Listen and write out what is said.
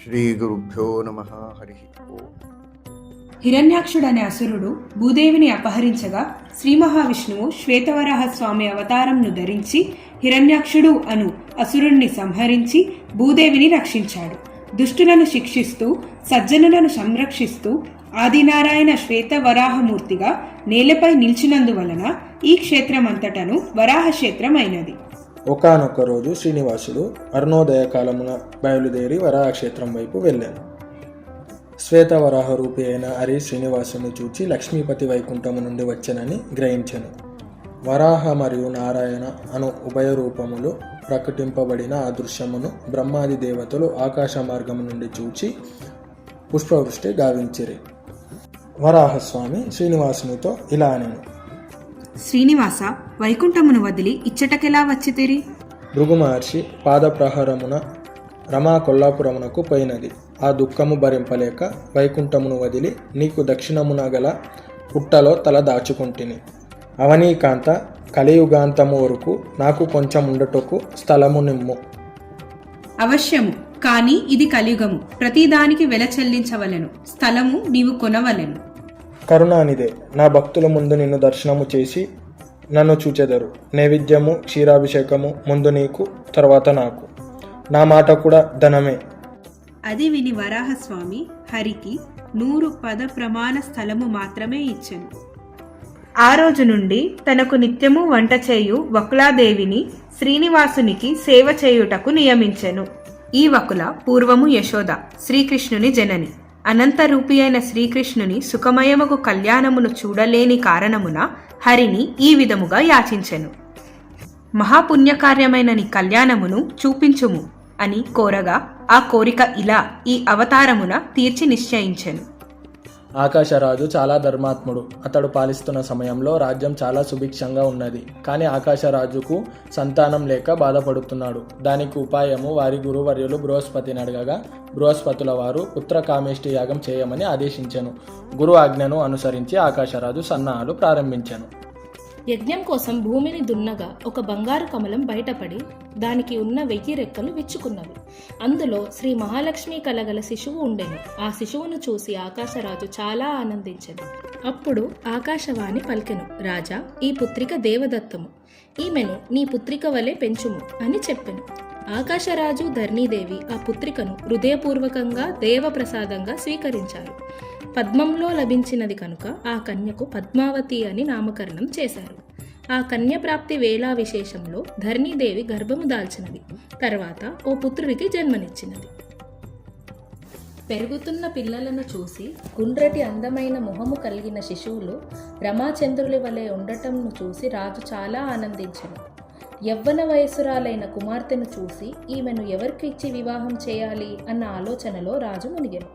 శ్రీగురుభ్యో నమః. హరి ఓం. హిరణ్యాక్షుడనే అసురుడు భూదేవిని అపహరించగా శ్రీ మహావిష్ణువు శ్వేతవరాహ స్వామి అవతారంను ధరించి హిరణ్యాక్షుడు అను అసురుణ్ణి సంహరించి భూదేవిని రక్షించాడు. దుష్టులను శిక్షిస్తూ సజ్జనులను సంరక్షిస్తూ ఆదినారాయణ శ్వేతవరాహమూర్తిగా నేలపై నిలిచినందువలన ఈ క్షేత్రమంతటను వరాహ క్షేత్రం అయినది. ఒకానొక రోజు శ్రీనివాసుడు అరుణోదయ కాలమున బయలుదేరి వరాహక్షేత్రం వైపు వెళ్ళాను. శ్వేతవరాహ రూపి అయిన హరి శ్రీనివాసుని చూచి లక్ష్మీపతి వైకుంఠము నుండి వచ్చెనని గ్రహించెను. వరాహ మరియు నారాయణ అను ఉభయ రూపములు ప్రకటింపబడిన ఆ దృశ్యమును బ్రహ్మాది దేవతలు ఆకాశ మార్గము నుండి చూచి పుష్పవృష్టి గావించిరి. వరాహస్వామి శ్రీనివాసునితో ఇలా అనెను: శ్రీనివాస, వైకుంఠమును వదిలి ఇచ్చటకెలా వచ్చితిరి? భృగు మహర్షి పాదప్రహారమున రమా కొల్లాపురమునకు పోయినది. ఆ దుఃఖము భరింపలేక వైకుంఠమును వదిలి నీకు దక్షిణమున గల పుట్టలో తల దాచుకుంటిని. అవనీకాంత, కలియుగాంతము వరకు నాకు కొంచెం ఉండటకు స్థలము నిమ్ము. అవశ్యము, కాని ఇది కలియుగము, ప్రతిదానికి వెల చెల్లించవలెను. స్థలము నీవు కొనవలెను. కరుణానిదే, నా భక్తుల ముందు నిన్ను దర్శనము చేసి నన్ను చూచెదరు. నైవేద్యము క్షీరాభిషేకము ముందు నీకు, తర్వాత నాకు. నా మాట కూడా ధనమే. అది విని వరాహస్వామి హరికి 100 పద ప్రమాణ స్థలము మాత్రమే ఇచ్చెను. ఆ రోజు నుండి తనకు నిత్యము వంట చేయు వకులాదేవిని శ్రీనివాసునికి సేవ చేయుటకు నియమించెను. ఈ వకుల పూర్వము యశోద, శ్రీకృష్ణుని జనని. అనంతరూపి అయిన శ్రీకృష్ణుని సుఖమయమగు కళ్యాణమును చూడలేని కారణమున హరిని ఈ విధముగా యాచించెను. మహాపుణ్యకార్యమైన నీ కళ్యాణమును చూపించుము అని కోరగా ఆ కోరిక ఇలా ఈ అవతారమున తీర్చి నిశ్చయించెను. ఆకాశరాజు చాలా ధర్మాత్ముడు. అతడు పాలిస్తున్న సమయంలో రాజ్యం చాలా సుభిక్షంగా ఉన్నది. కానీ ఆకాశరాజుకు సంతానం లేక బాధపడుతున్నాడు. దానికి ఉపాయము వారి గురువర్యులు బృహస్పతిని అడగగా బృహస్పతుల వారు పుత్రకామేష్టి యాగం చేయమని ఆదేశించెను. గురు ఆజ్ఞను అనుసరించి ఆకాశరాజు సన్నాహాలు ప్రారంభించెను. యజ్ఞం కోసం భూమిని దున్నగా ఒక బంగారు కమలం బయటపడి దానికి ఉన్న 1000 రెక్కలు విచ్చుకున్నవి. అందులో శ్రీ మహాలక్ష్మి కలగల శిశువు ఉండెను. ఆ శిశువును చూసి ఆకాశరాజు చాలా ఆనందించెను. అప్పుడు ఆకాశవాణి పలికెను: రాజా, ఈ పుత్రిక దేవదత్తము. ఈమెను నీ పుత్రిక వలె పెంచుము అని చెప్పెను. ఆకాశరాజు ధరణీదేవి ఆ పుత్రికను హృదయపూర్వకంగా దేవప్రసాదంగా స్వీకరించారు. పద్మంలో లభించినది కనుక ఆ కన్యకు పద్మావతి అని నామకరణం చేశారు. ఆ కన్య ప్రాప్తి వేళా విశేషంలో ధరణీదేవి గర్భము దాల్చినది. తర్వాత ఓ పుత్రుడికి జన్మనిచ్చినది. పెరుగుతున్న పిల్లలను చూసి గుండ్రటి అందమైన మొహము కలిగిన శిశువులు రమాచంద్రుల వలె ఉండటంను చూసి రాజు చాలా ఆనందించెను. యవ్వన వయసురాలైన కుమార్తెను చూసి ఈమెను ఎవరికి ఇచ్చి వివాహం చేయాలి అన్న ఆలోచనలో రాజు మునిగెను.